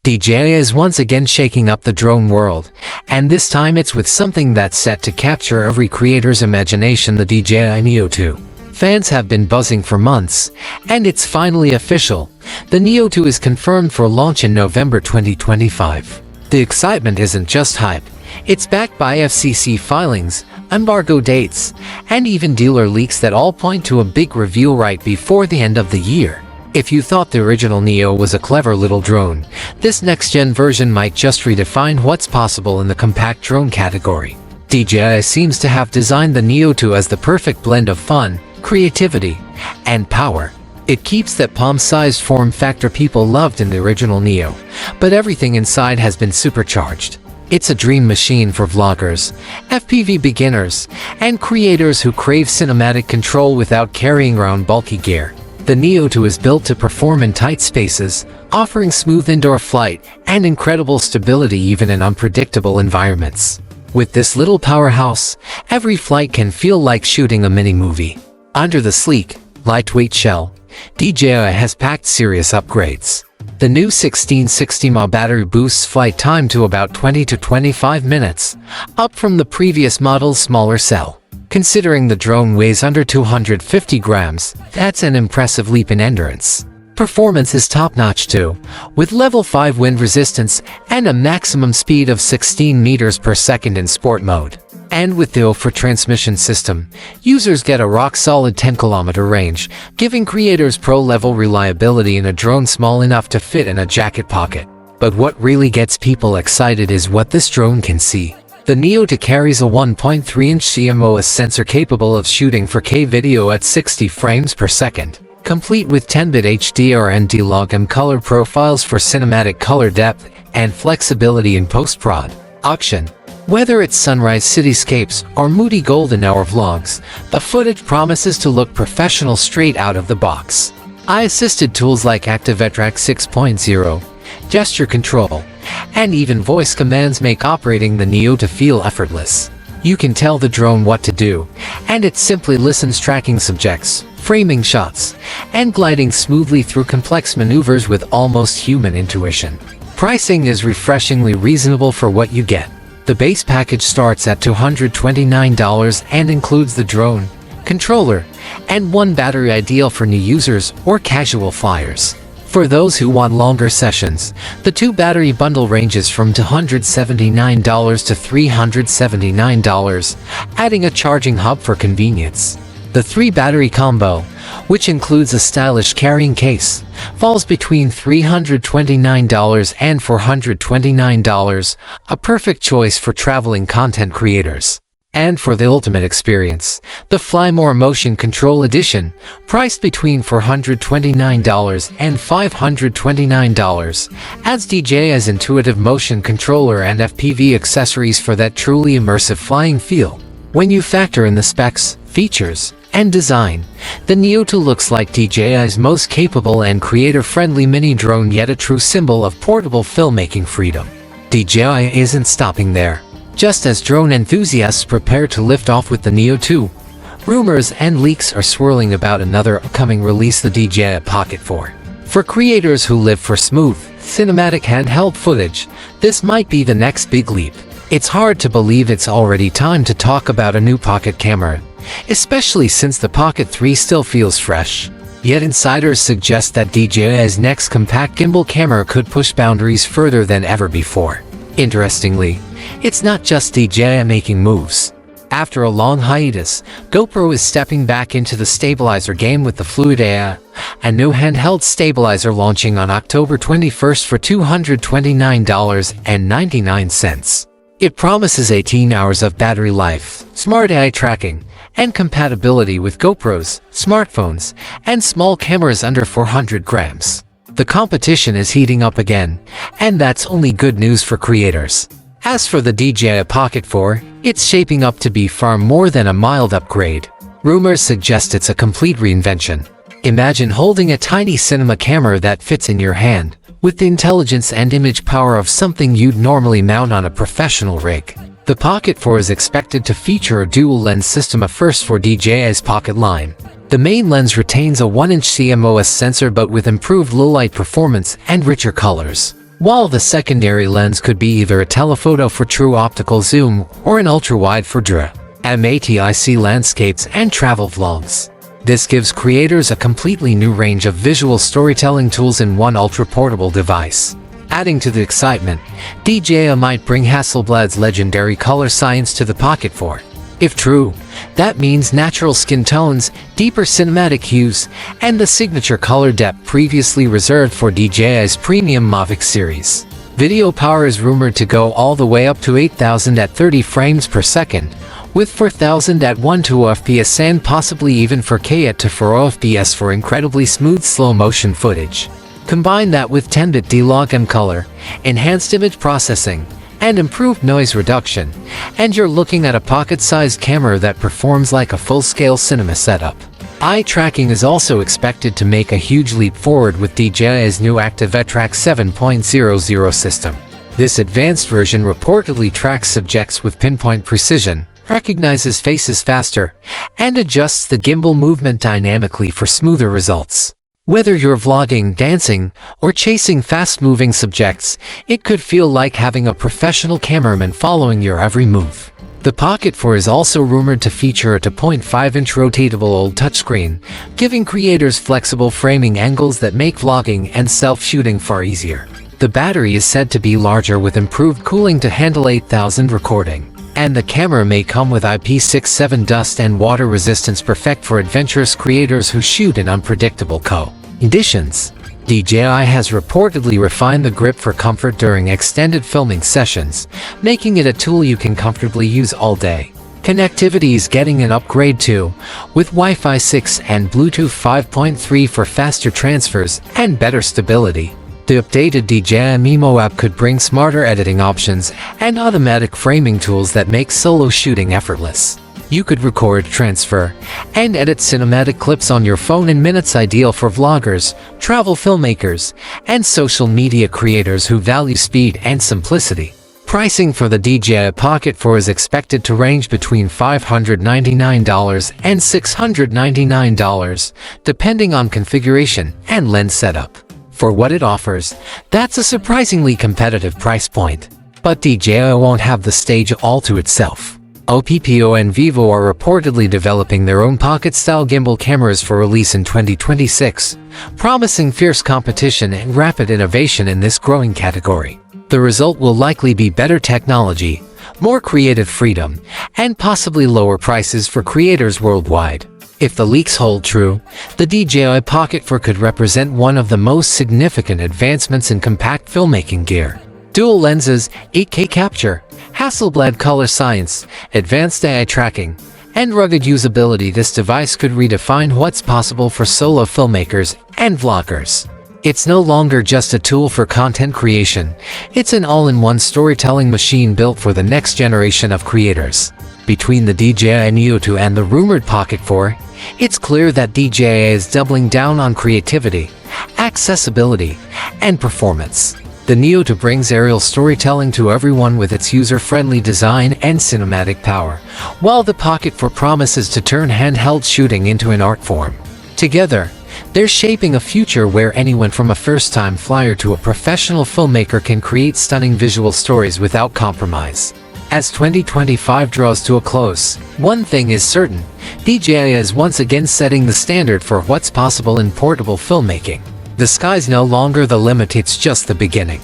DJI is once again shaking up the drone world, and this time it's with something that's set to capture every creator's imagination: the DJI Neo 2. Fans have been buzzing for months, and it's finally official. The Neo 2 is confirmed for launch in November 2025. The excitement isn't just hype, it's backed by FCC filings, embargo dates, and even dealer leaks that all point to a big reveal right before the end of the year. If you thought the original Neo was a clever little drone, this next-gen version might just redefine what's possible in the compact drone category. DJI seems to have designed the Neo 2 as the perfect blend of fun, creativity, and power. It keeps that palm-sized form factor people loved in the original Neo, but everything inside has been supercharged. It's a dream machine for vloggers, FPV beginners, and creators who crave cinematic control without carrying around bulky gear. The Neo 2 is built to perform in tight spaces, offering smooth indoor flight and incredible stability even in unpredictable environments. With this little powerhouse, every flight can feel like shooting a mini-movie. Under the sleek, lightweight shell, DJI has packed serious upgrades. The new 1660 mAh battery boosts flight time to about 20 to 25 minutes, up from the previous model's smaller cell. Considering the drone weighs under 250 grams, that's an impressive leap in endurance. Performance is top-notch too, with level 5 wind resistance and a maximum speed of 16 meters per second in sport mode. And with the OFR transmission system, users get a rock-solid 10-kilometer range, giving creators pro-level reliability in a drone small enough to fit in a jacket pocket. But what really gets people excited is what this drone can see. The Neo 2 carries a 1.3-inch CMOS sensor capable of shooting 4K video at 60 frames per second, complete with 10-bit HDR and D-Log-M color profiles for cinematic color depth and flexibility in post-production. Whether it's sunrise cityscapes or moody golden hour vlogs, the footage promises to look professional straight out of the box. Eye-assisted tools like ActiveTrack 6.0, gesture control, and even voice commands make operating the Neo 2 feel effortless. You can tell the drone what to do, and it simply listens, tracking subjects, framing shots, and gliding smoothly through complex maneuvers with almost human intuition. Pricing is refreshingly reasonable for what you get. The base package starts at $229 and includes the drone, controller, and one battery, ideal for new users or casual flyers. For those who want longer sessions, the 2-battery bundle ranges from $279 to $379, adding a charging hub for convenience. The 3-battery combo, which includes a stylish carrying case, falls between $329 and $429, a perfect choice for traveling content creators. And for the ultimate experience, the Fly More Motion Control Edition, priced between $429 and $529, adds DJI's intuitive motion controller and FPV accessories for that truly immersive flying feel. When you factor in the specs, features, and design, the Neo 2 looks like DJI's most capable and creator-friendly mini-drone, yet a true symbol of portable filmmaking freedom. DJI isn't stopping there. Just as drone enthusiasts prepare to lift off with the Neo 2, rumors and leaks are swirling about another upcoming release, the DJI Pocket 4. For creators who live for smooth, cinematic handheld footage, this might be the next big leap. It's hard to believe it's already time to talk about a new pocket camera, especially since the Pocket 3 still feels fresh. Yet insiders suggest that DJI's next compact gimbal camera could push boundaries further than ever before. Interestingly, it's not just DJI making moves. After a long hiatus, GoPro is stepping back into the stabilizer game with the Fluid AI, a new handheld stabilizer launching on October 21st for $229.99. It promises 18 hours of battery life, smart AI tracking, and compatibility with GoPros, smartphones, and small cameras under 400 grams. The competition is heating up again, and that's only good news for creators. As for the DJI Pocket 4, it's shaping up to be far more than a mild upgrade. Rumors suggest it's a complete reinvention. Imagine holding a tiny cinema camera that fits in your hand, with the intelligence and image power of something you'd normally mount on a professional rig. The Pocket 4 is expected to feature a dual-lens system, a first for DJI's Pocket line. The main lens retains a 1-inch CMOS sensor but with improved low-light performance and richer colors. while the secondary lens could be either a telephoto for true optical zoom or an ultra-wide for dramatic landscapes and travel vlogs. This gives creators a completely new range of visual storytelling tools in one ultra-portable device. Adding to the excitement, DJI might bring Hasselblad's legendary color science to the Pocket 4. If true, that means natural skin tones, deeper cinematic hues, and the signature color depth previously reserved for DJI's premium Mavic series. Video power is rumored to go all the way up to 8,000 at 30 frames per second, with 4,000 at 120 FPS and possibly even 4K at 240 FPS for incredibly smooth slow-motion footage. Combine that with 10-bit D-Log and color, enhanced image processing, and improved noise reduction, and you're looking at a pocket-sized camera that performs like a full-scale cinema setup. Eye tracking is also expected to make a huge leap forward with DJI's new Active Track 7.00 system. This advanced version reportedly tracks subjects with pinpoint precision, recognizes faces faster, and adjusts the gimbal movement dynamically for smoother results. Whether you're vlogging, dancing, or chasing fast-moving subjects, it could feel like having a professional cameraman following your every move. The Pocket 4 is also rumored to feature a 2.5-inch rotatable OLED touchscreen, giving creators flexible framing angles that make vlogging and self-shooting far easier. The battery is said to be larger with improved cooling to handle 8,000 recording. And the camera may come with IP67 dust and water resistance, perfect for adventurous creators who shoot in unpredictable conditions. DJI has reportedly refined the grip for comfort during extended filming sessions, making it a tool you can comfortably use all day. Connectivity is getting an upgrade too, with Wi-Fi 6 and Bluetooth 5.3 for faster transfers and better stability. The updated DJI Neo app could bring smarter editing options and automatic framing tools that make solo shooting effortless. You could record, transfer, and edit cinematic clips on your phone in minutes, ideal for vloggers, travel filmmakers, and social media creators who value speed and simplicity. Pricing for the DJI Pocket 4 is expected to range between $599 and $699, depending on configuration and lens setup. For what it offers, that's a surprisingly competitive price point. But DJI won't have the stage all to itself. Oppo and Vivo are reportedly developing their own pocket-style gimbal cameras for release in 2026, promising fierce competition and rapid innovation in this growing category. The result will likely be better technology, more creative freedom, and possibly lower prices for creators worldwide. If the leaks hold true, the DJI Pocket 4 could represent one of the most significant advancements in compact filmmaking gear. Dual lenses, 8K capture, Hasselblad color science, advanced AI tracking, and rugged usability. This device could redefine what's possible for solo filmmakers and vloggers. It's no longer just a tool for content creation, it's an all-in-one storytelling machine built for the next generation of creators. Between the DJI Neo 2 and the rumored Pocket 4, it's clear that DJI is doubling down on creativity, accessibility, and performance. The Neo 2 brings aerial storytelling to everyone with its user-friendly design and cinematic power, while the Pocket 4 promises to turn handheld shooting into an art form. Together, they're shaping a future where anyone from a first-time flyer to a professional filmmaker can create stunning visual stories without compromise. As 2025 draws to a close, one thing is certain: DJI is once again setting the standard for what's possible in portable filmmaking. The sky's no longer the limit, it's just the beginning.